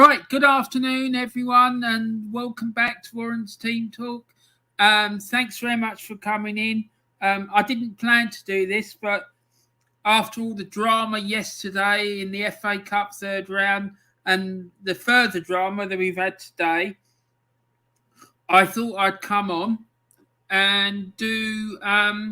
Right, good afternoon, everyone, and welcome back to Warren's Team Talk. Thanks very much for coming in. I didn't plan to do this, but after all the drama yesterday in the FA Cup third round and the further drama that we've had today, I thought I'd come on and do a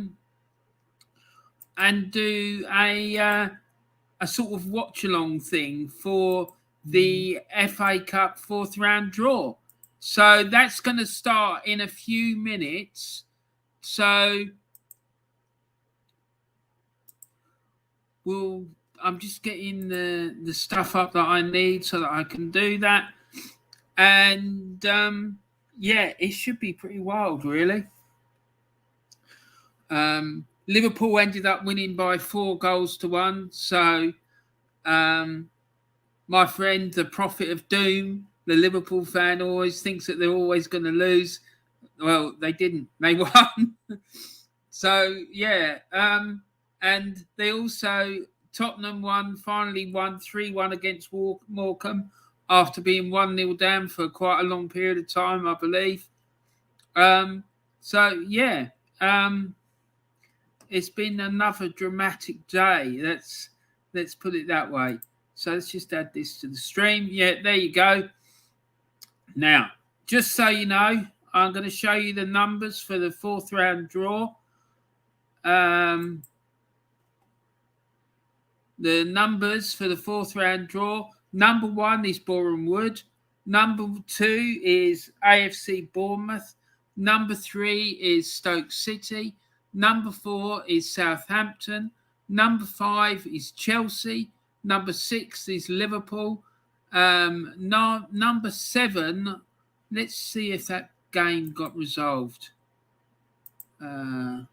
sort of watch along thing for the FA Cup fourth round draw. So that's going to start in a few minutes. So I'm just getting the stuff up that I need so that I can do that. And it should be pretty wild, really. Liverpool ended up winning by 4-1. So my friend, the prophet of doom, the Liverpool fan, always thinks that they're always going to lose. Well, they didn't. They won. So, yeah. And they also, Tottenham finally won 3-1 against Morecambe after being 1-0 down for quite a long period of time, I believe. It's been another dramatic day. Let's put it that way. So let's just add this to the stream. Yeah, there you go. Now, just so you know, I'm going to show you the numbers for the fourth round draw. The numbers for the fourth round draw. Number 1 is Boreham Wood. Number 2 is AFC Bournemouth. Number 3 is Stoke City. Number 4 is Southampton. Number 5 is Chelsea. Number 6 is Liverpool. Number 7, let's see if that game got resolved. No,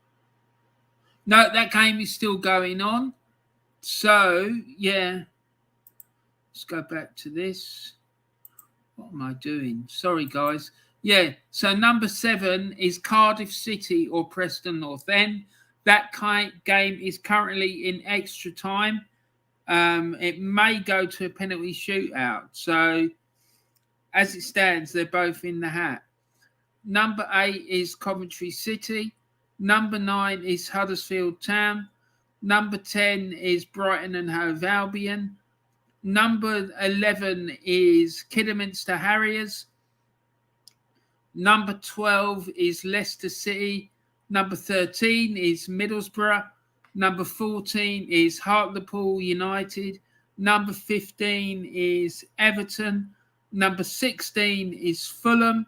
that game is still going on. So, yeah. Let's go back to this. What am I doing? Sorry, guys. Yeah, so number 7 is Cardiff City or Preston North End. That game is currently in extra time. It may go to a penalty shootout. So, as it stands, they're both in the hat. Number 8 is Coventry City. Number 9 is Huddersfield Town. Number 10 is Brighton and Hove Albion. Number 11 is Kidderminster Harriers. Number 12 is Leicester City. Number 13 is Middlesbrough. Number 14 is Hartlepool United. Number 15 is Everton. Number 16 is Fulham.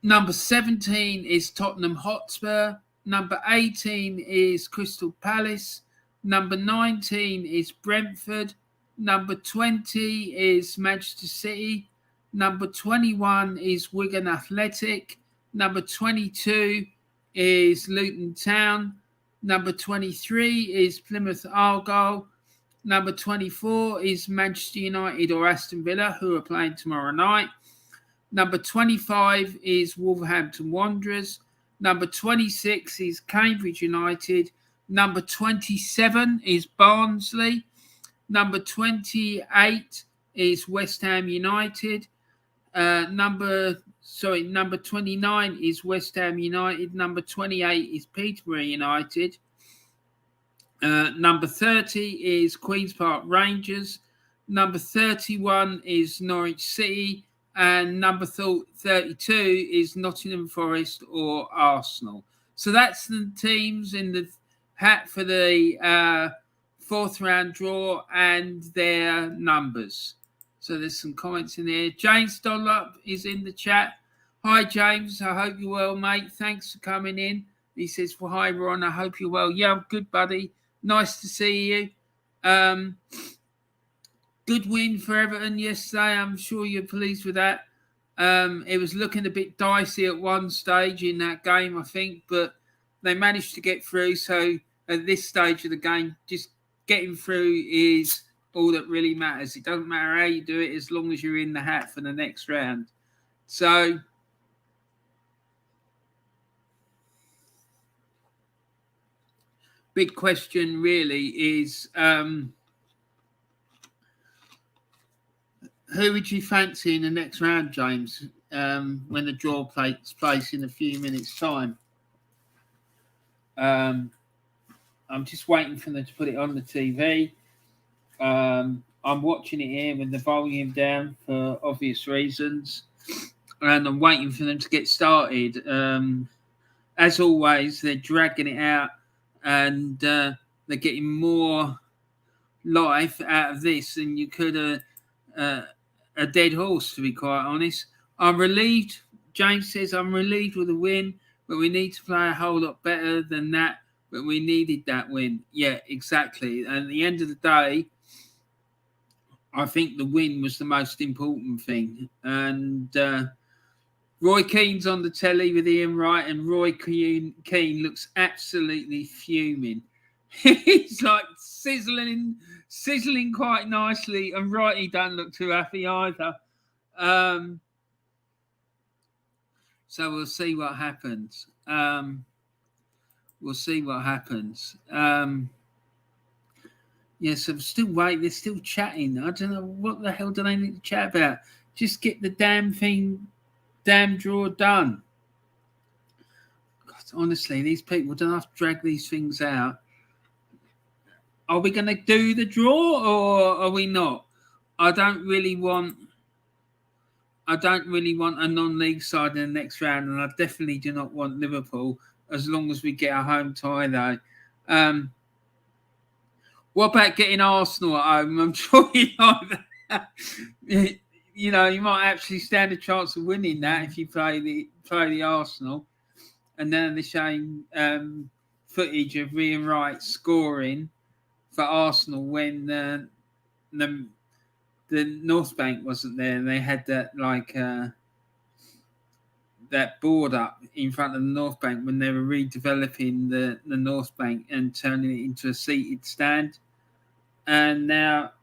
Number 17 is Tottenham Hotspur. Number 18 is Crystal Palace. Number 19 is Brentford. Number 20 is Manchester City. Number 21 is Wigan Athletic. Number 22 is Luton Town. Number 23 is Plymouth Argyle. Number 24 is Manchester United or Aston Villa, who are playing tomorrow night. Number 25 is Wolverhampton Wanderers. Number 26 is Cambridge United. Number 27 is Barnsley. Number 28 is West Ham United. Number 29 is West Ham United. Number 28 is Peterborough United. Number 30 is Queen's Park Rangers. Number 31 is Norwich City. And number 32 is Nottingham Forest or Arsenal. So that's the teams in the hat for the fourth round draw and their numbers. So there's some comments in there. James Dunlop is in the chat. Hi, James. I hope you're well, mate. Thanks for coming in. He says, well, hi, Ron. I hope you're well. Yeah, I'm good, buddy. Nice to see you. Good win for Everton yesterday. I'm sure you're pleased with that. It was looking a bit dicey at one stage in that game, I think, but they managed to get through. So at this stage of the game, just getting through is all that really matters. It doesn't matter how you do it as long as you're in the hat for the next round. So big question really is Who would you fancy in the next round, James, when the draw takes place in a few minutes' time? I'm just waiting for them to put it on the TV. I'm watching it here with the volume down for obvious reasons, and I'm waiting for them to get started. As always, they're dragging it out, and they're getting more life out of this than you could a dead horse, to be quite honest. I'm relieved. James says, I'm relieved with the win, but we need to play a whole lot better than that. But we needed that win. Yeah, exactly. And at the end of the day, I think the win was the most important thing. And Roy Keane's on the telly with Ian Wright, and Roy Keane looks absolutely fuming. He's like sizzling quite nicely, and Wrighty don't look too happy either. So we'll see what happens. We'll see what happens. Yes, I'm still waiting. They're still chatting. I don't know what the hell do they need to chat about. Just get the damn draw done. God, honestly, these people don't have to drag these things out. Are we going to do the draw or are we not? I don't really want a non-league side in the next round, and I definitely do not want Liverpool as long as we get a home tie, though. What about getting Arsenal at home? I'm sure you like that. You know, you might actually stand a chance of winning that if you play the Arsenal. And then they're showing footage of Ian Wright scoring for Arsenal when the North Bank wasn't there, and they had that that board up in front of the North Bank when they were redeveloping the North Bank and turning it into a seated stand. And now,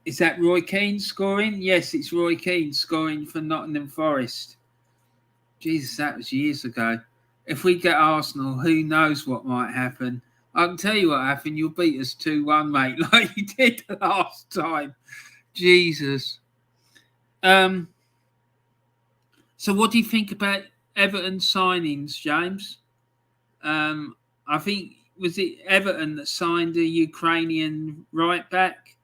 is that Roy Keane scoring? Yes, it's Roy Keane scoring for Nottingham Forest. Jesus, that was years ago. If we get Arsenal, who knows what might happen. I can tell you what happened. You'll beat us 2-1, mate, like you did the last time. Jesus. So what do you think about Everton signings, James? I think, was it Everton that signed a Ukrainian right back?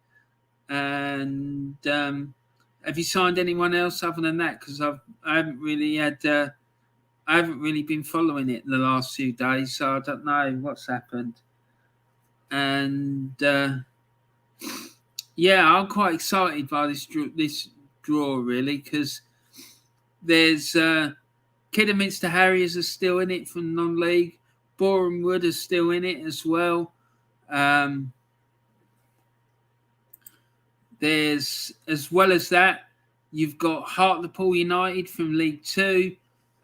And have you signed anyone else other than that? Because I haven't really been following it in the last few days, so I don't know what's happened. And yeah, I'm quite excited by this draw really, because there's Kidderminster Harriers are still in it from non-league. Boreham Wood is still in it as well. There's, as well as that, you've got Hartlepool United from League 2.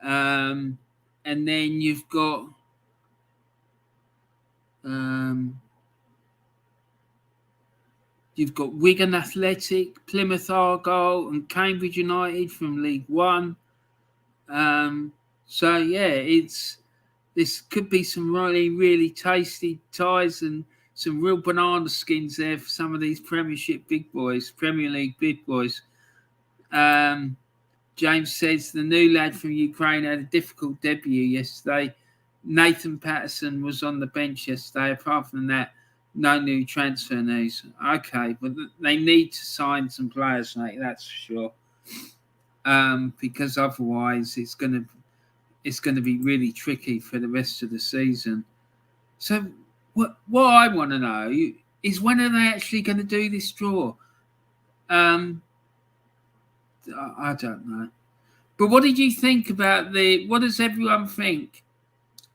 And then you've got Wigan Athletic, Plymouth Argyle, and Cambridge United from League 1. So yeah, this could be some really, really tasty ties and some real banana skins there for some of these Premier League big boys. James says the new lad from Ukraine had a difficult debut yesterday. Nathan Patterson was on the bench yesterday. Apart from that, no new transfer news. Okay, but they need to sign some players, mate. That's for sure. Because otherwise, it's going to be really tricky for the rest of the season. So, what I want to know is, when are they actually going to do this draw? I don't know. But what did you think about what does everyone think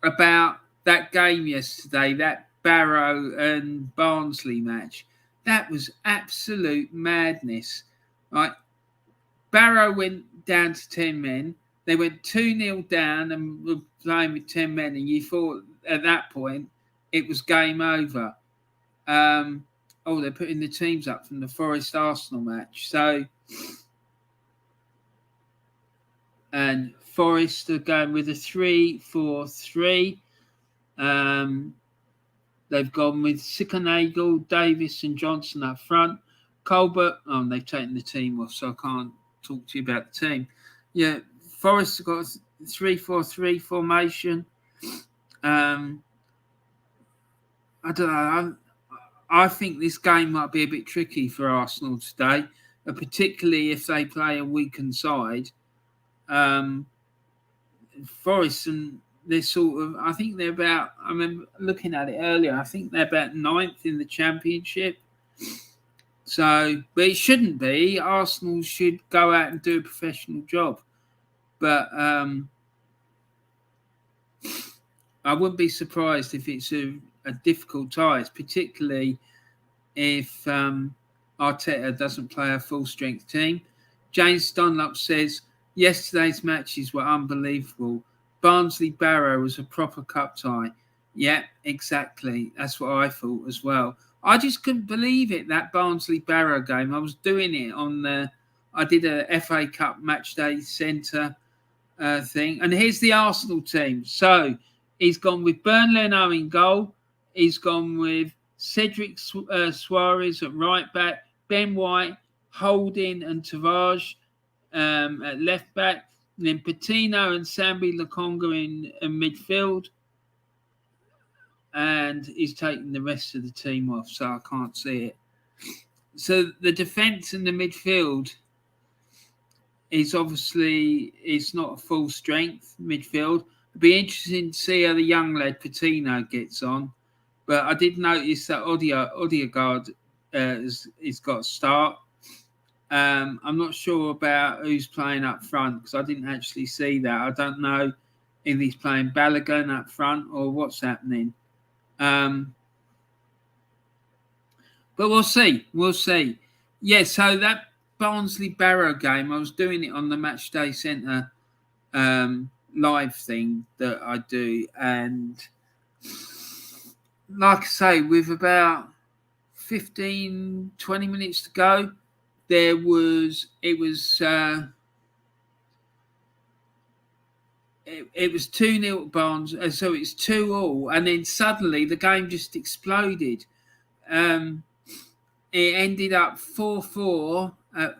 about that game yesterday, that Barrow and Barnsley match? That was absolute madness. Right? Barrow went down to 10 men. They went 2-0 down and were playing with 10 men. And you thought at that point it was game over. They're putting the teams up from the Forest Arsenal match. So, and Forest are going with a 3-4-3. They've gone with Sikonagel, Davis and Johnson up front. Colbert. Oh, they've taken the team off, so I can't talk to you about the team. Yeah, Forest have got a 3-4-3 formation. I don't know. I think this game might be a bit tricky for Arsenal today, particularly if they play a weakened side. Forest and they're sort of, I think they're about, I remember looking at it earlier, I think they're about 9th in the Championship. So, but it shouldn't be. Arsenal should go out and do a professional job. But I wouldn't be surprised if it's a difficult tie, particularly if Arteta doesn't play a full-strength team. James Dunlop says, yesterday's matches were unbelievable. Barnsley-Barrow was a proper cup tie. Yeah, exactly. That's what I thought as well. I just couldn't believe it, that Barnsley-Barrow game. I was doing it I did a FA Cup match day centre thing. And here's the Arsenal team. So he's gone with Bernardo in goal. He's gone with Cedric Suarez at right back, Ben White, Holding and Tavares at left back, and then Patino and Sambi Lokonga in midfield. And he's taking the rest of the team off, so I can't see it. So the defence and the midfield is obviously, it's not a full strength midfield. It'd be interesting to see how the young lad Patino gets on. But I did notice that Odegaard has got a start. I'm not sure about who's playing up front because I didn't actually see that. I don't know if he's playing Balogun up front or what's happening. But we'll see. We'll see. Yeah, so that Barnsley-Barrow game, I was doing it on the Matchday Centre live thing that I do. And like I say, with about 15, 20 minutes to go, it was 2-0 to Barnes, so it's 2-2, and then suddenly the game just exploded. It ended up 4-4 at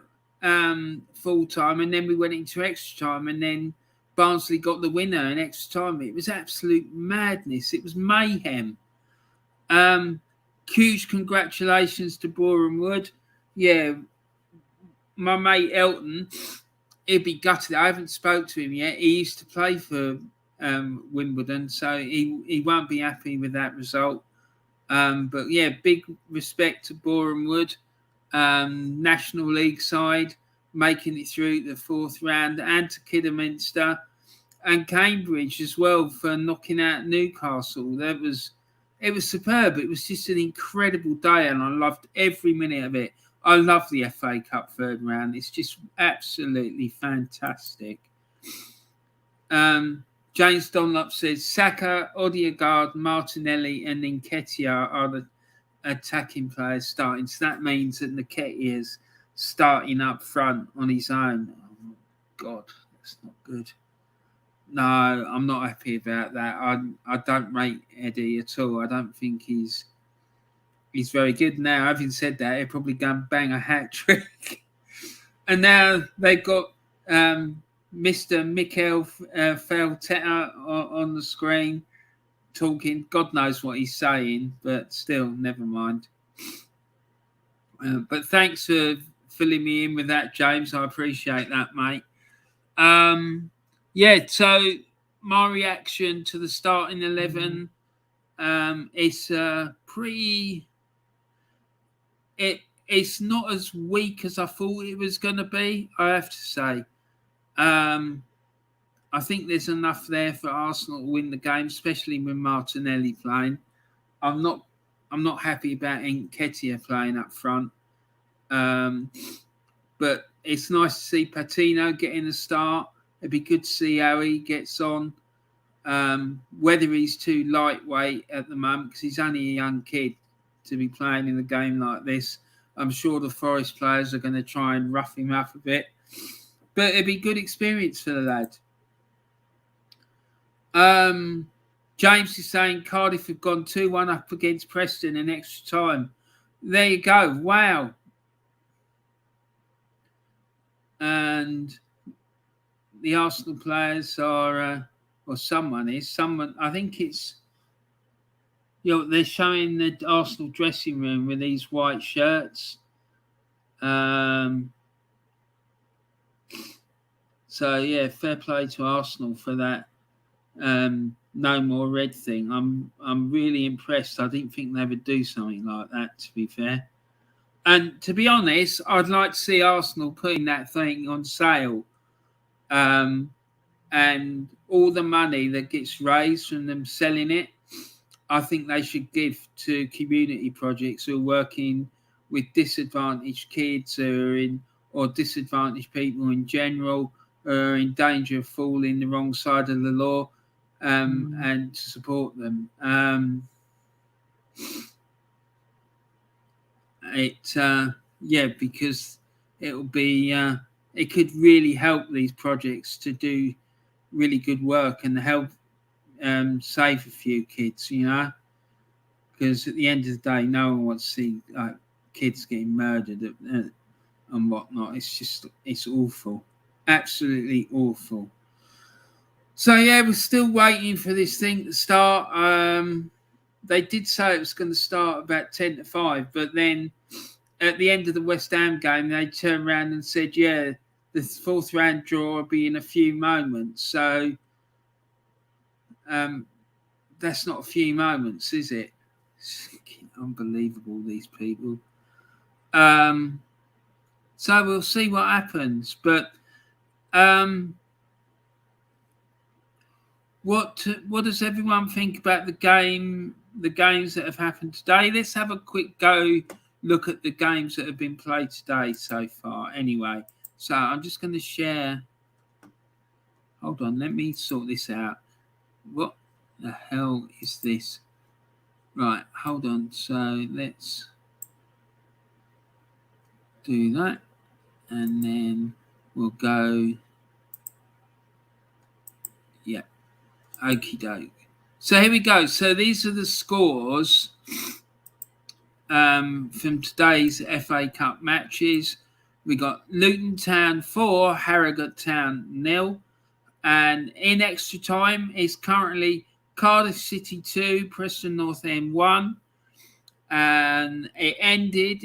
full time, and then we went into extra time, and then Barnsley got the winner in extra time. It was absolute madness. It was mayhem. Huge congratulations to Boreham Wood. Yeah, my mate Elton, he'd be gutted. I haven't spoke to him yet. He used to play for Wimbledon, so he won't be happy with that result. But yeah, big respect to Boreham Wood, National League side, making it through the 4th round, and to Kidderminster and Cambridge as well for knocking out Newcastle. It was superb. It was just an incredible day, and I loved every minute of it. I love the FA Cup 3rd round. It's just absolutely fantastic. James Dunlop says Saka, Odegaard, Martinelli and Nketiah are the attacking players starting. So that means that Nketiah is starting up front on his own. Oh, God, that's not good. No, I'm not happy about that. I don't rate Eddie at all. I don't think he's very good. Now, having said that, he'll probably go and bang a hat trick. And now they've got Mr. Mikel Arteta on the screen talking. God knows what he's saying, but still, never mind. But thanks for filling me in with that, James. I appreciate that, mate. Yeah, so my reaction to the starting 11, it's pretty... It's not as weak as I thought it was going to be, I have to say. I think there's enough there for Arsenal to win the game, especially with Martinelli playing. I'm not happy about Nketiah playing up front. But it's nice to see Patino getting a start. It'd be good to see how he gets on. Whether he's too lightweight at the moment, because he's only a young kid to be playing in a game like this. I'm sure the Forest players are going to try and rough him up a bit. But it'd be a good experience for the lad. James is saying Cardiff have gone 2-1 up against Preston in extra time. There you go. Wow. and the Arsenal players are, or someone, I think it's, they're showing the Arsenal dressing room with these white shirts. So yeah, fair play to Arsenal for that. No more red thing. I'm really impressed. I didn't think they would do something like that, to be fair. And to be honest, I'd like to see Arsenal putting that thing on sale. And all the money that gets raised from them selling it, I think they should give to community projects who are working with disadvantaged kids or disadvantaged people in general who are in danger of falling the wrong side of the law, and to support them. Because it'll be it could really help these projects to do really good work and help save a few kids, because at the end of the day, no one wants to see kids getting murdered and whatnot. It's awful, absolutely awful. So yeah, we're still waiting for this thing to start. They did say it was going to start about 10-5, but then at the end of the West Ham game, they turned around and said, yeah, the fourth round draw will be in a few moments. So that's not a few moments, is it? It's unbelievable, these people. So we'll see what happens. But what does everyone think about the games that have happened today? Let's have a quick look at the games that have been played today so far. Anyway, so I'm just going to share. Hold on, let me sort this out. What the hell is this? Right, hold on. So let's do that, and then we'll go. Yeah, okie doke. So here we go. So these are the scores from today's FA Cup matches. We got Luton Town 4, Harrogate Town 0. And in extra time is currently Cardiff City 2, Preston North End 1. And it ended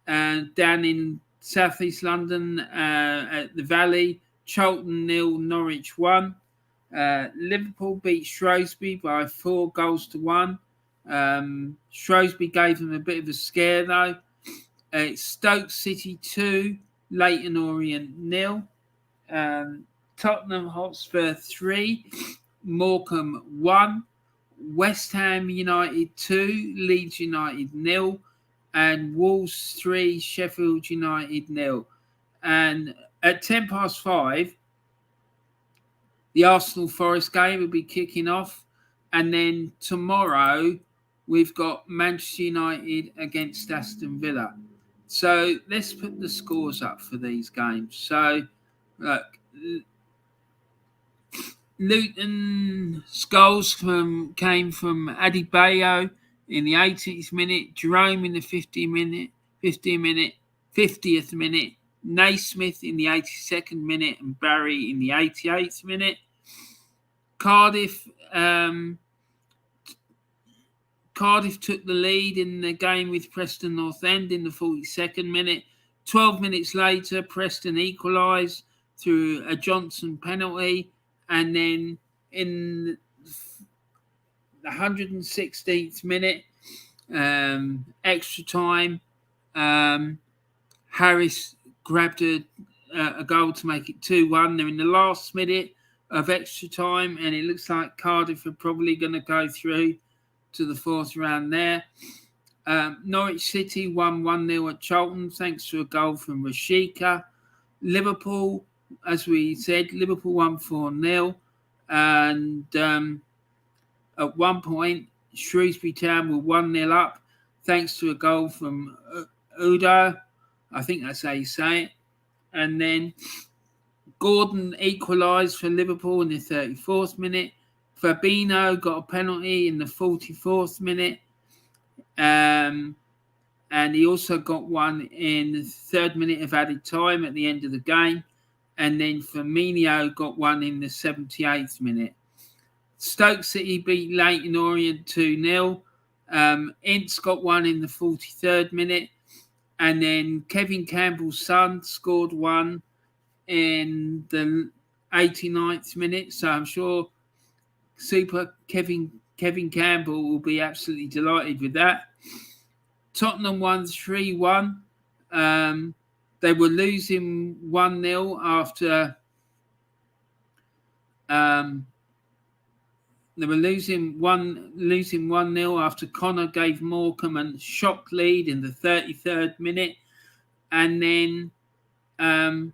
down in southeast London at the Valley, Charlton 0, Norwich 1. Liverpool beat Shrewsbury by 4-1. Shrewsbury gave them a bit of a scare though. It's Stoke City 2, Leyton Orient 0. Tottenham Hotspur 3, Morecambe 1. West Ham United 2, Leeds United 0. And Wolves 3, Sheffield United 0. And at 5:10, the Arsenal Forest game will be kicking off. And then tomorrow, we've got Manchester United against Aston Villa. So let's put the scores up for these games. So, look, Luton goals came from Adebayo in the 80th minute, Jerome in the 50th minute, Naismith in the 82nd minute, and Barry in the 88th minute. Cardiff took the lead in the game with Preston North End in the 42nd minute. 12 minutes later, Preston equalised through a Johnson penalty. And then in the 116th minute, extra time, Harris grabbed a goal to make it 2-1. They're in the last minute of extra time, and it looks like Cardiff are probably going to go through to the fourth round there. Norwich City won 1-0 at Charlton thanks to a goal from Rashika. Liverpool, as we said, Liverpool won 4-0. And at one point, Shrewsbury Town were 1-0 up thanks to a goal from Udo. I think that's how you say it. And then Gordon equalised for Liverpool in the 34th minute. Fabinho got a penalty in the 44th minute. And and he also got one in the 3rd minute of added time at the end of the game. And then Firmino got one in the 78th minute. Stoke City beat Leyton Orient 2-0. Ince got one in the 43rd minute. And then Kevin Campbell's son scored one in the 89th minute. So I'm sure Super Kevin Campbell will be absolutely delighted with that. Tottenham won 3-1. They were losing 1-0 after losing 1-0 after Connor gave Morecambe a shock lead in the 33rd minute, and then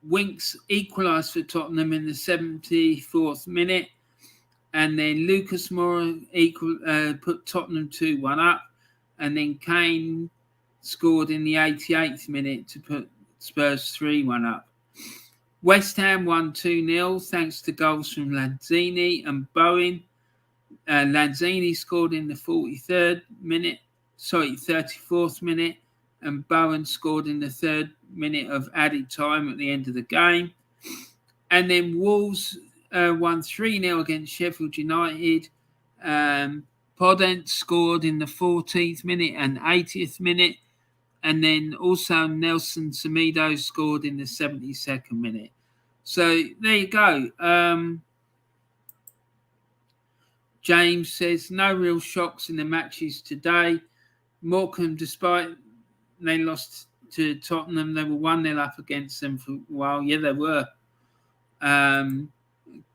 Winks equalised for Tottenham in the 74th minute, and then Lucas Moura put Tottenham 2-1 up, and then Kane scored in the 88th minute to put Spurs 3-1 up. West Ham won 2-0 thanks to goals from Lanzini and Bowen. Lanzini scored in the 34th minute, and Bowen scored in the 3rd minute of added time at the end of the game. And then Wolves won 3-0 against Sheffield United. Podence scored in the 14th minute and 80th minute. And then also Nelson Semedo scored in the 72nd minute. So there you go. James says, no real shocks in the matches today. Morecambe, despite they lost to Tottenham, they were 1-0 up against them for a while. Yeah, they were.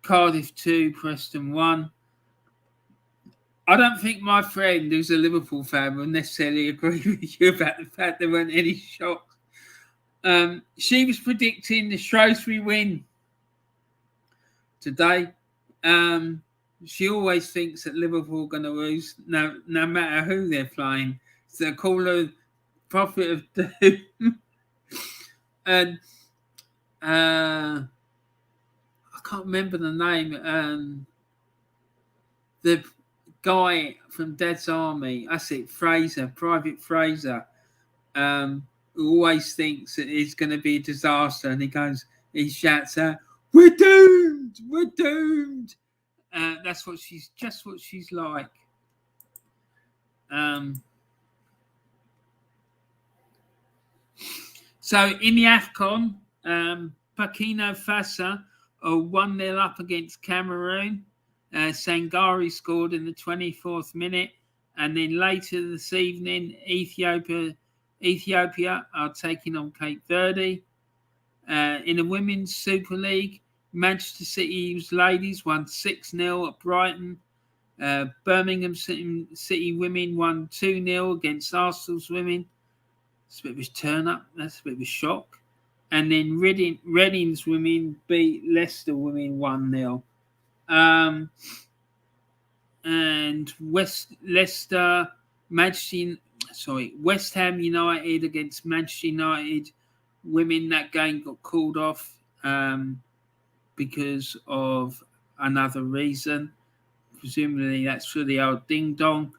Cardiff 2, Preston 1. I don't think my friend, who's a Liverpool fan, will necessarily agree with you about the fact there weren't any shocks. She was predicting the Shrewsbury win today. She always thinks that Liverpool are going to lose, no matter who they're playing. So they call her prophet of doom. And I can't remember the name. The guy from Dad's Army, that's it, Private Fraser, who always thinks that it's going to be a disaster, and he shouts out, we're doomed. That's what she's like. So in the AFCON, Burkina Faso are 1-0 up against Cameroon. Sangari scored in the 24th minute, and then later this evening, Ethiopia are taking on Cape Verde. In the Women's Super League, Manchester City's ladies won 6-0 at Brighton. Birmingham City women won 2-0 against Arsenal's women. It's a bit of a turn-up. That's a bit of a shock. And then Reading's women beat Leicester women 1-0. And West Ham United against Manchester United women. That game got called off because of another reason. Presumably that's for the old ding dong.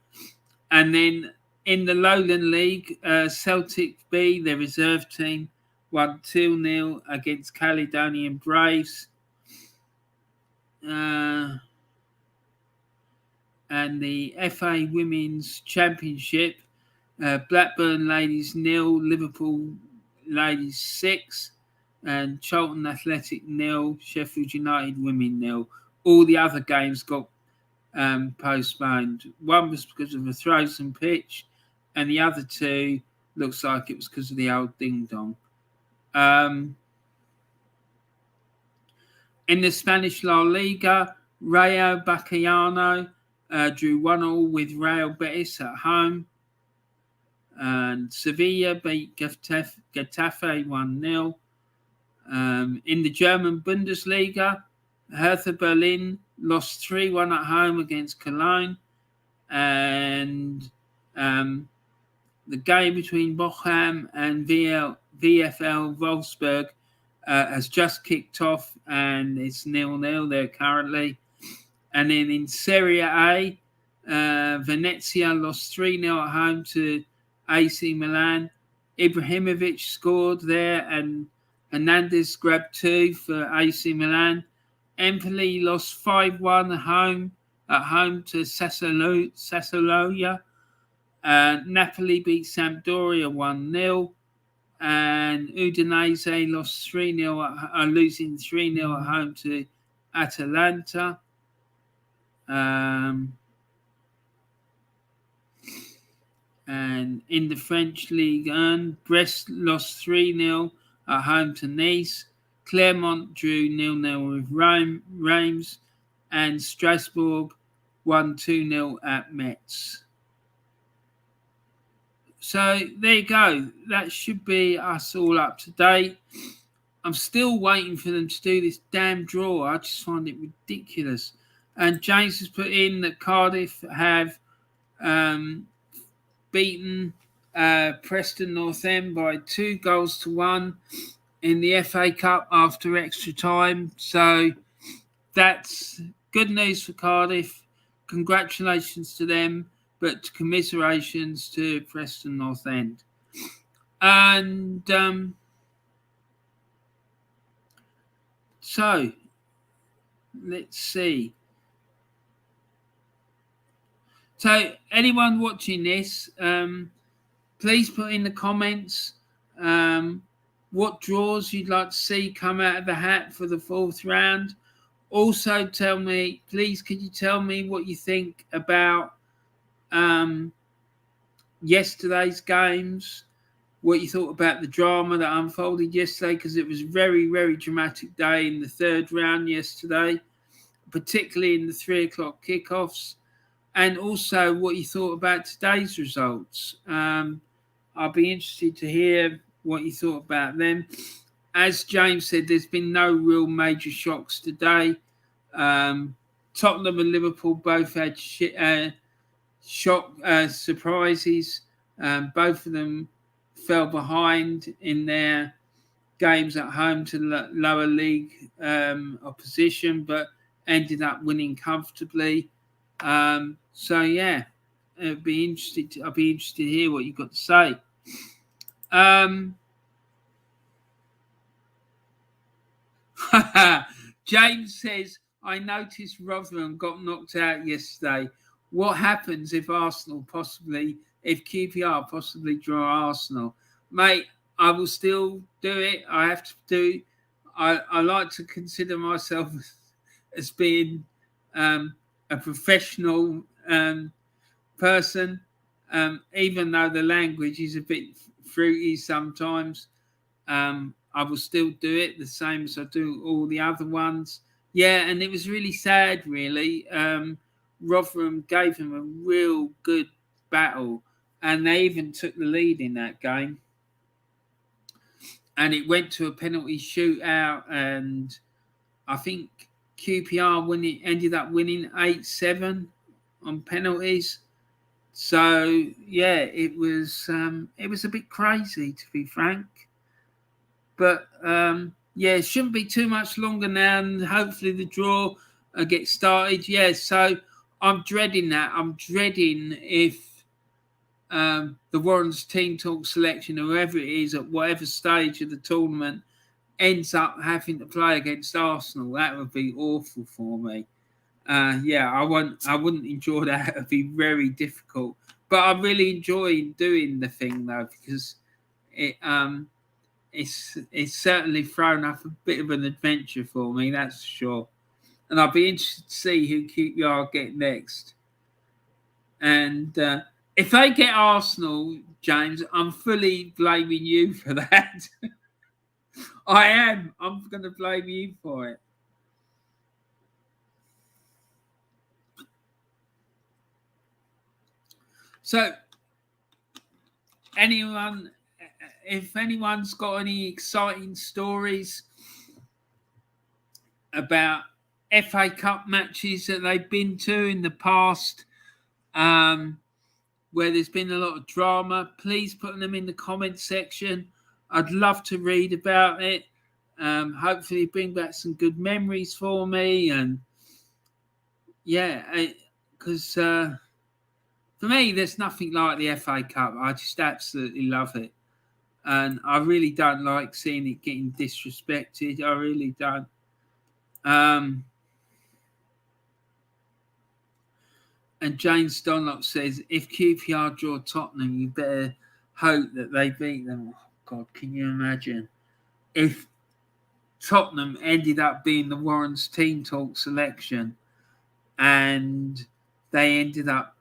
And then in the Lowland League, Celtic B, their reserve team, won 2-0 against Caledonian Braves. And the FA Women's Championship, Blackburn Ladies 0, Liverpool Ladies 6, and Charlton Athletic 0, Sheffield United Women 0. All the other games got postponed. One was because of a frozen pitch, and the other two looks like it was because of the old ding dong. In the Spanish La Liga, Rayo Vallecano drew 1-1 with Real Betis at home. And Sevilla beat Getafe 1-0. In the German Bundesliga, Hertha Berlin lost 3-1 at home against Cologne. And the game between Bochum and VfL Wolfsburg has just kicked off, and it's 0-0 there currently. And then in Serie A, Venezia lost 3-0 at home to AC Milan. Ibrahimovic scored there, and Hernandez grabbed 2 for AC Milan. Empoli lost 5-1 at home to Sassuolo. Napoli beat Sampdoria 1-0. And Udinese lost 3-0, losing 3-0 at home to Atalanta. And in the French Ligue 1, Brest lost 3-0 at home to Nice. Clermont drew 0-0 with Reims. And Strasbourg won 2-0 at Metz. So there you go. That should be us all up to date. I'm still waiting for them to do this damn draw. I just find it ridiculous. And James has put in that Cardiff have beaten Preston North End by 2-1 in the FA Cup after extra time. So that's good news for Cardiff. Congratulations to them, but commiserations to Preston North End. And so let's see. So anyone watching this, please put in the comments what draws you'd like to see come out of the hat for the 4th round. Also tell me, please, could you tell me what you think about yesterday's games, what you thought about the drama that unfolded yesterday, because it was a very, very dramatic day in the 3rd round yesterday, particularly in the 3 o'clock kickoffs. And also what you thought about today's results. I'll be interested to hear what you thought about them. As James said, there's been no real major shocks today. Tottenham and Liverpool both had surprises. Both of them fell behind in their games at home to lower league opposition, but ended up winning comfortably. So yeah, I'll be interested to hear what you've got to say. James says, I noticed Rotherham got knocked out yesterday. What happens if QPR possibly draw Arsenal? Mate, I will still do it. I like to consider myself as being a professional person, even though the language is a bit fruity sometimes. I will still do it the same as I do all the other ones. Yeah, and it was really sad, really. Rotherham gave him a real good battle, and they even took the lead in that game. And it went to a penalty shootout, and I think QPR ended up winning 8-7 on penalties. So yeah, it was a bit crazy, to be frank. But yeah, it shouldn't be too much longer now, and hopefully the draw gets started. Yeah, so I'm dreading that. I'm dreading if the Warren's Team Talk selection, whoever it is at whatever stage of the tournament, ends up having to play against Arsenal. That would be awful for me. Yeah, I wouldn't enjoy that. It would be very difficult. But I really enjoy doing the thing though, because it's certainly thrown up a bit of an adventure for me, that's for sure. And I'll be interested to see who QPR get next. And if they get Arsenal, James, I'm fully blaming you for that. I am. I'm going to blame you for it. So, if anyone's got any exciting stories about FA Cup matches that they've been to in the past, where there's been a lot of drama, please put them in the comment section. I'd love to read about it. Hopefully bring back some good memories for me. And yeah, because For me, there's nothing like the FA Cup. I just absolutely love it. And I really don't like seeing it getting disrespected. I really don't. And James Dunlop says, if QPR draw Tottenham, you better hope that they beat them. Oh, God, can you imagine? If Tottenham ended up being the Warren's team talk selection and they ended up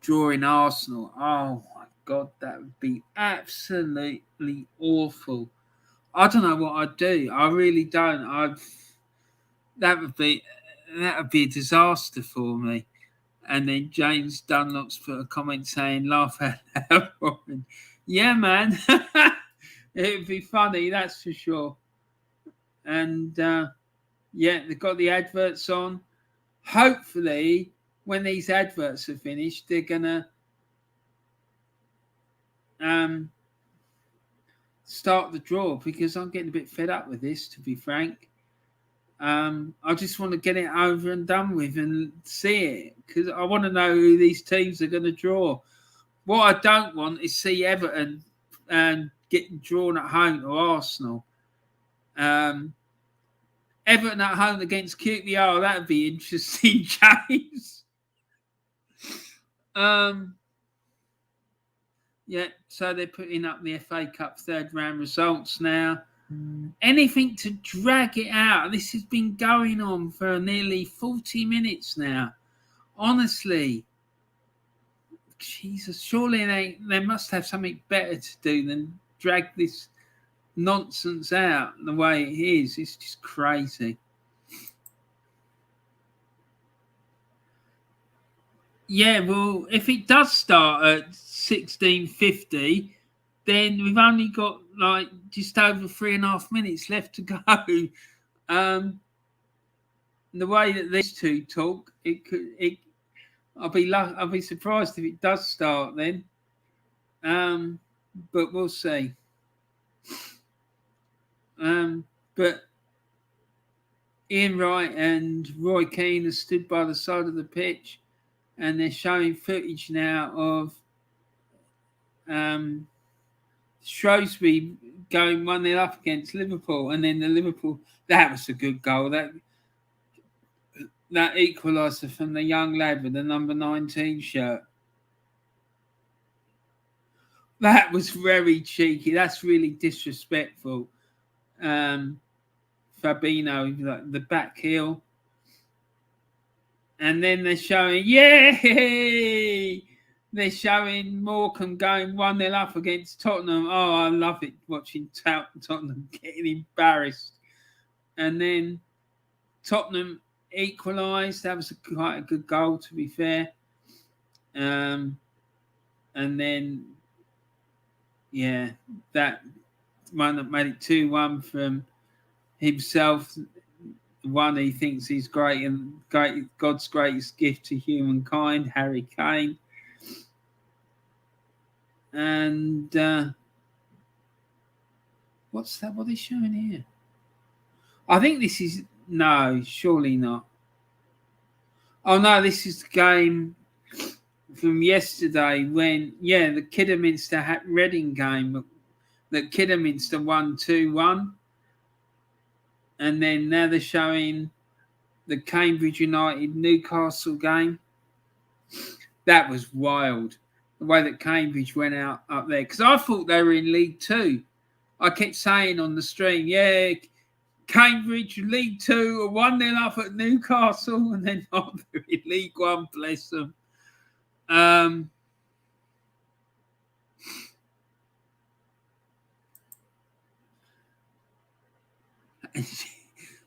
drawing Arsenal. Oh, my God, that would be absolutely awful. I don't know what I'd do. I really don't. That would be a disaster for me. And then James Dunlop's put a comment saying, laugh out loud, Warren. Yeah, man. It'd be funny, that's for sure. And yeah, they've got the adverts on. Hopefully, when these adverts are finished, they're going to start the draw, because I'm getting a bit fed up with this, to be frank. I just want to get it over and done with and see it, because I want to know who these teams are going to draw. What I don't want is see Everton getting drawn at home to Arsenal. Everton at home against QPR, that would be interesting, James. Yeah, so they're putting up the FA Cup third round results now. Anything to drag it out. This has been going on for nearly 40 minutes now. Honestly. Jesus, surely they must have something better to do than drag this nonsense out the way it is. It's just crazy. Yeah, well, if it does start at 16:50, then we've only got like just over 3.5 minutes left to go. The way that these two talk, I'll be surprised if it does start then. But we'll see. But Ian Wright and Roy Keane have stood by the side of the pitch, and they're showing footage now of Shrewsbury going 1-0 up against Liverpool, and then the Liverpool, that was a good goal. That equaliser from the young lad with the number 19 shirt. That was very cheeky. That's really disrespectful. Fabinho, the back heel. And then they're showing, yay! They're showing Morecambe going 1-0 up against Tottenham. Oh, I love it watching Tottenham getting embarrassed. And then Tottenham equalised. That was quite a good goal, to be fair. And then, yeah, that one that made it 2-1 from himself. One he thinks he's great and God's greatest gift to humankind, Harry Kane. And what's that? What are they showing here? I think this is... No, surely not. Oh, no, this is the game from yesterday when, the Kidderminster Reading game that Kidderminster won 2-1. And then now they're showing the Cambridge United Newcastle game. That was wild, the way that Cambridge went out up there. Because I thought they were in League Two. I kept saying on the stream, Cambridge League Two, 1-0 up at Newcastle, and then not in League One, bless them.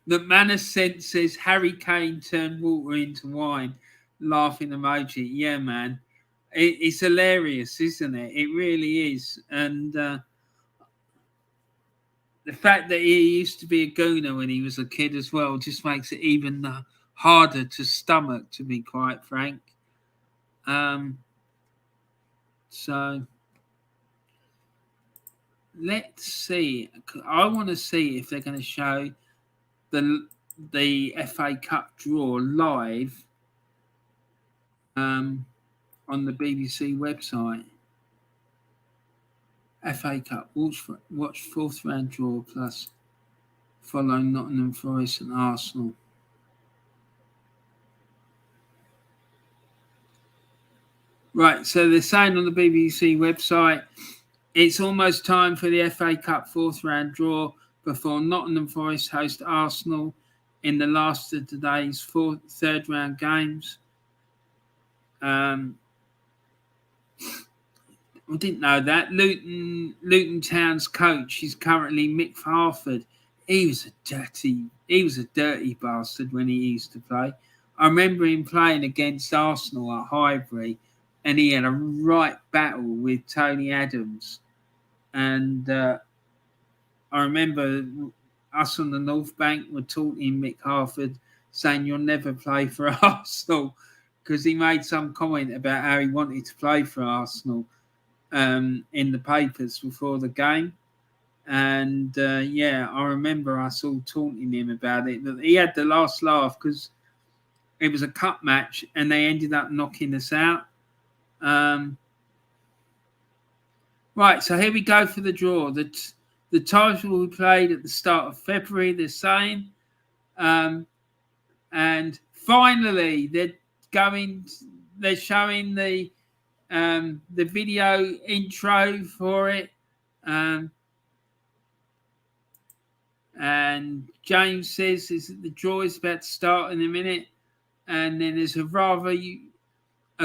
The Manascent says Harry Kane turned water into wine. Laughing emoji. Yeah, man. It's hilarious, isn't it? It really is. And the fact that he used to be a gooner when he was a kid as well just makes it even harder to stomach, to be quite frank. So let's see. I want to see if they're going to show the FA Cup draw live on the BBC website. FA Cup, watch fourth round draw plus follow Nottingham Forest and Arsenal. Right, so they're saying on the BBC website, it's almost time for the FA Cup fourth round draw before Nottingham Forest host Arsenal in the last of today's third round games. I didn't know that. Luton Town's coach is currently Mick Harford. He was a dirty bastard when he used to play. I remember him playing against Arsenal at Highbury, and he had a right battle with Tony Adams. And I remember us on the North Bank were taunting Mick Harford, saying you'll never play for Arsenal, because he made some comment about how he wanted to play for Arsenal in the papers before the game. And I remember us all taunting him about it. But he had the last laugh because it was a cup match and they ended up knocking us out. Right, so here we go for the draw. The times will be played at the start of February, they're saying. And finally, they're showing the video intro for it. And James says the draw is about to start in a minute. And then there's a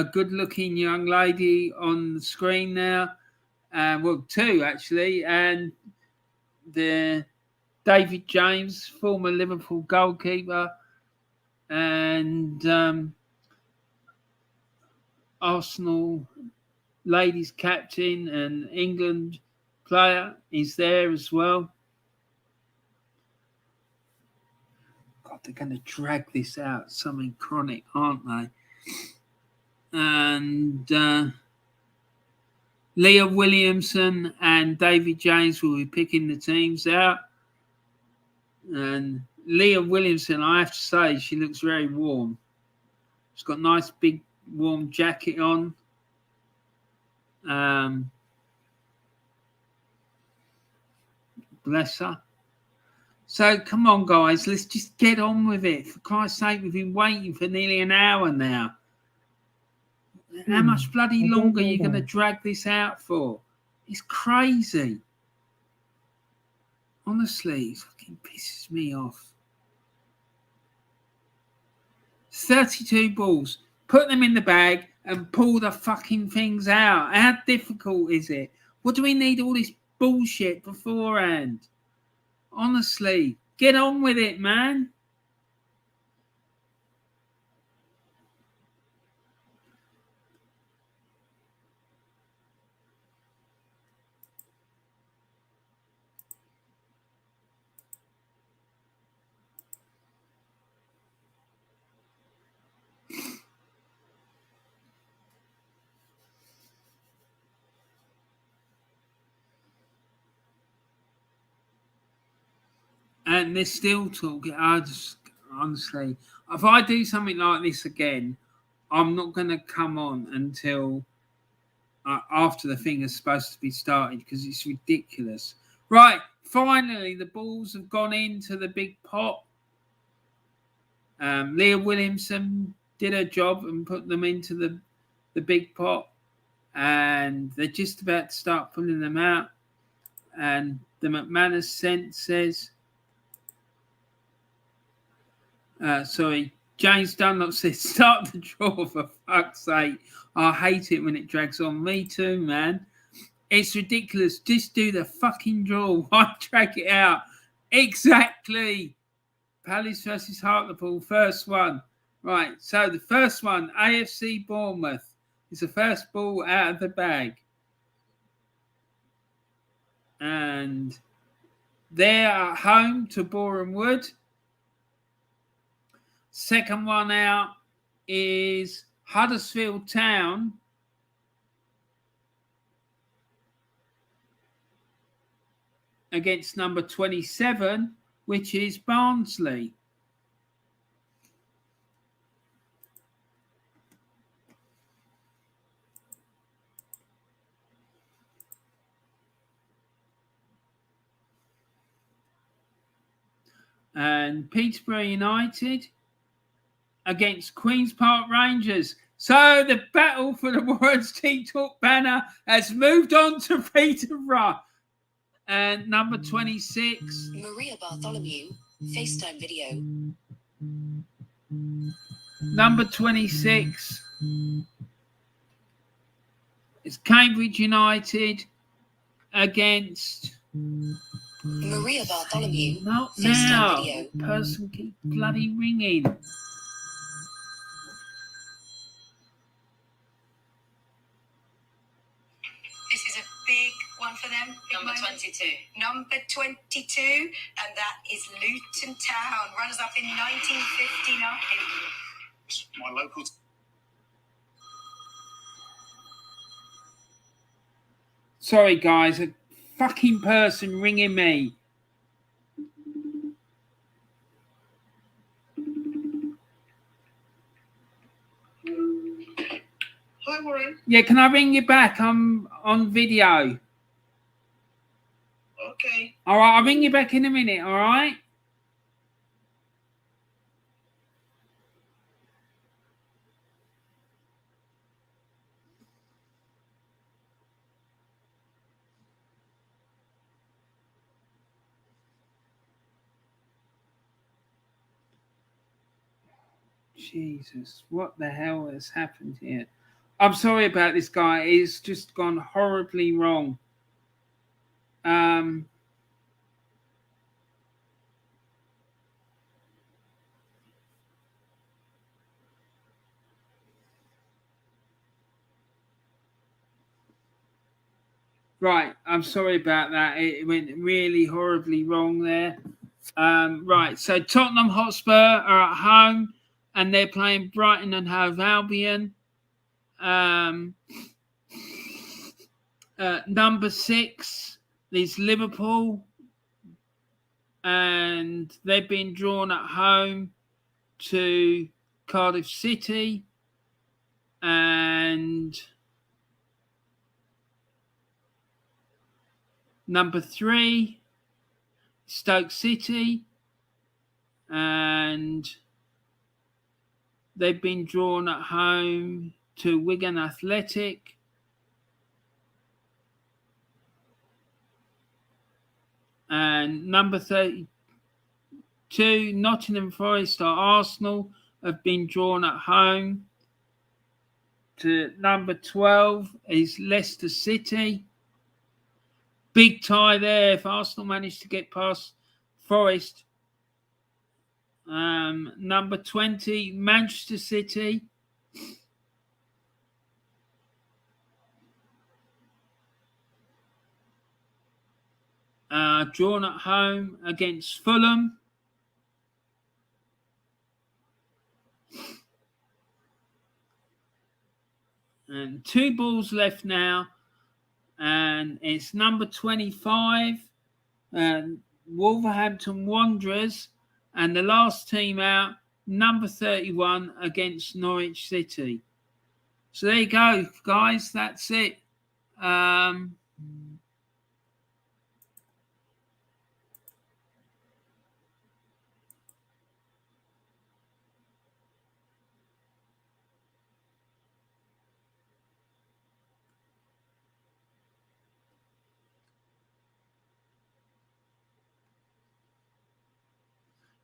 good-looking young lady on the screen now. Well, two, actually. And the David James, former Liverpool goalkeeper. And Arsenal ladies captain and England player is there as well. God, they're going to drag this out. Something chronic, aren't they? And Leah Williamson and David James will be picking the teams out. And Leah Williamson, I have to say, she looks very warm. She's got a nice big warm jacket on. Bless her. So come on, guys, let's just get on with it. For Christ's sake, we've been waiting for nearly an hour now. How much bloody longer are you going to drag this out for? It's crazy. Honestly, it fucking pisses me off. 32 balls. Put them in the bag and pull the fucking things out. How difficult is it? What do we need all this bullshit beforehand? Honestly, get on with it, man. And they're still talking. Honestly, if I do something like this again, I'm not going to come on until after the thing is supposed to be started because it's ridiculous. Right, finally, the balls have gone into the big pot. Leah Williamson did her job and put them into the big pot. And they're just about to start pulling them out. And the McManus scent says... James Dunlop says, start the draw for fuck's sake. I hate it when it drags on. Me too, man. It's ridiculous. Just do the fucking draw. Why drag it out? Exactly. Palace versus Hartlepool, first one. Right, so the first one, AFC Bournemouth, is the first ball out of the bag. And they're at home to Boreham Wood. Second one out is Huddersfield Town against number 27, which is Barnsley. And Peterborough United against Queen's Park Rangers. So the battle for the Warren's Tea Talk banner has moved on to Peterborough. And number 26. Maria Bartholomew, FaceTime video. Number 26 is Cambridge United against Maria Bartholomew. Not FaceTime now. video. Person keeps bloody ringing. This is a big one for them. Number 22. Number 22, and that is Luton Town. Runners up in 1959. My local. Sorry, guys. A fucking person ringing me. Hi, Warren. Yeah, can I ring you back? I'm on video. Okay. All right, I'll ring you back in a minute, all right? Jesus, what the hell has happened here? I'm sorry about this guy. It's just gone horribly wrong. Right, I'm sorry about that. It went really horribly wrong there. Right, so Tottenham Hotspur are at home and they're playing Brighton and Hove Albion. Number 6 is Liverpool, and they've been drawn at home to Cardiff City. And number 3, Stoke City, and they've been drawn at home to Wigan Athletic. And number 32, Nottingham Forest or Arsenal have been drawn at home to number 12 is Leicester City. Big tie there if Arsenal manage to get past Forest. Number 20, Manchester City. Drawn at home against Fulham. And 2 balls left now. And it's number 25, Wolverhampton Wanderers. And the last team out, number 31 against Norwich City. So there you go, guys. That's it.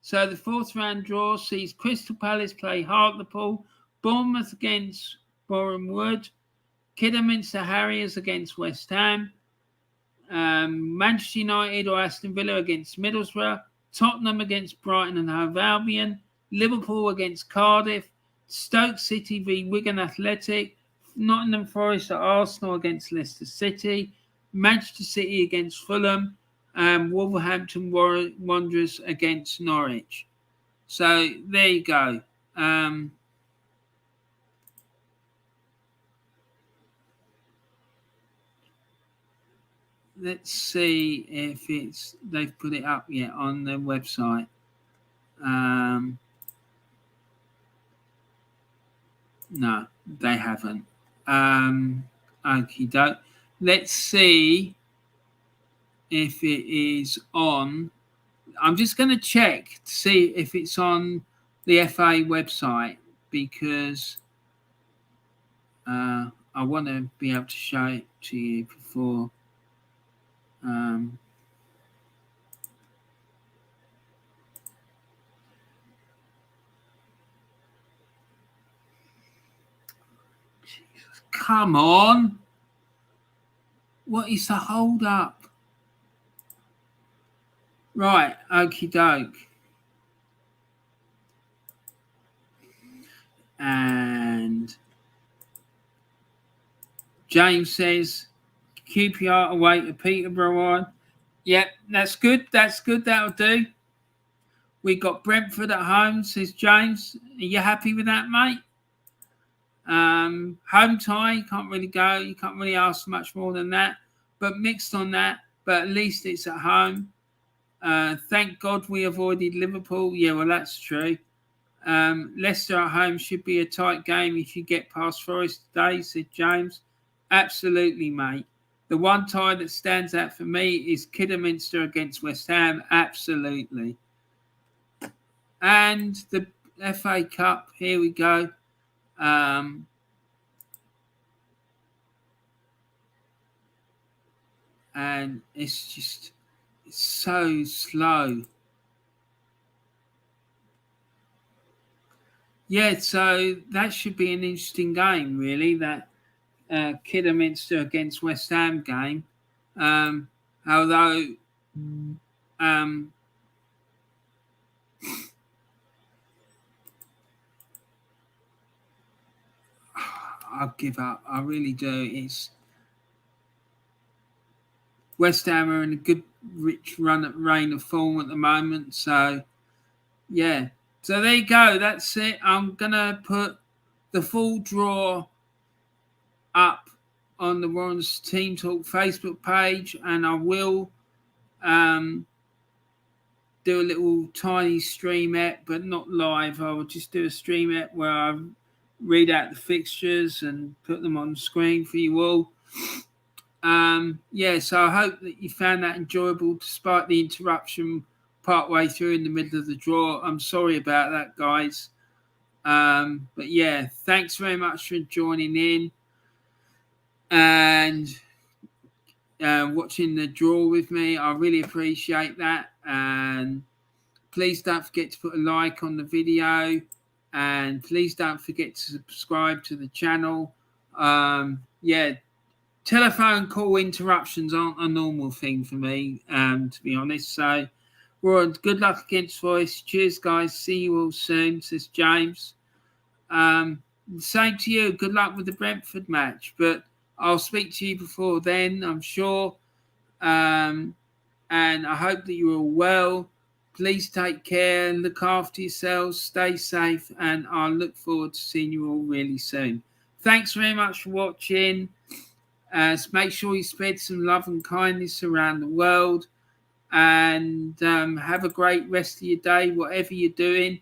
So the 4th round draw sees Crystal Palace play Hartlepool, Bournemouth against Boreham Wood, Kidderminster Harriers against West Ham, Manchester United or Aston Villa against Middlesbrough, Tottenham against Brighton and Hove Albion, Liverpool against Cardiff, Stoke City v Wigan Athletic, Nottingham Forest or Arsenal against Leicester City, Manchester City against Fulham, Wolverhampton Wanderers against Norwich. So there you go. Let's see if they've put it up yet on the website. No, they haven't. Okie doke. Let's see if it is on. I'm just going to check to see if it's on the FA website, because I want to be able to show it to you before. Jesus, come on. What is the hold up? Right, okie doke. And James says QPR away to Peterborough on. Yep, that's good. That's good. That'll do. We got Brentford at home, says James. Are you happy with that, mate? Home tie, you can't really go. You can't really ask for much more than that. But mixed on that, but at least it's at home. Thank God we avoided Liverpool. Yeah, well, that's true. Leicester at home should be a tight game if you get past Forest today, said James. Absolutely, mate. The one tie that stands out for me is Kidderminster against West Ham. Absolutely. And the FA Cup, here we go. And it's so slow. Yeah, so that should be an interesting game, really, that Kidderminster against West Ham game. Although I'll give up. I really do. It's West Ham are in a good, rich reign of form at the moment. So, yeah. So there you go. That's it. I'm going to put the full draw up on the Ron's Team Talk Facebook page, and I will do a little tiny streamette, but not live. I will just do a streamette where I read out the fixtures and put them on the screen for you all. So I hope that you found that enjoyable despite the interruption partway through in the middle of the draw. I'm sorry about that, guys. But yeah, thanks very much for joining in and watching the draw with me. I really appreciate that. And please don't forget to put a like on the video. And please don't forget to subscribe to the channel. Telephone call interruptions aren't a normal thing for me, to be honest. So, good luck against Forest. Cheers, guys. See you all soon, says James. Same to you. Good luck with the Brentford match. But I'll speak to you before then, I'm sure. And I hope that you're all well. Please take care and look after yourselves. Stay safe. And I'll look forward to seeing you all really soon. Thanks very much for watching. Make sure you spread some love and kindness around the world. And have a great rest of your day, whatever you're doing.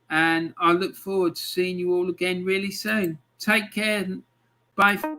And I look forward to seeing you all again really soon. Take care. Bye.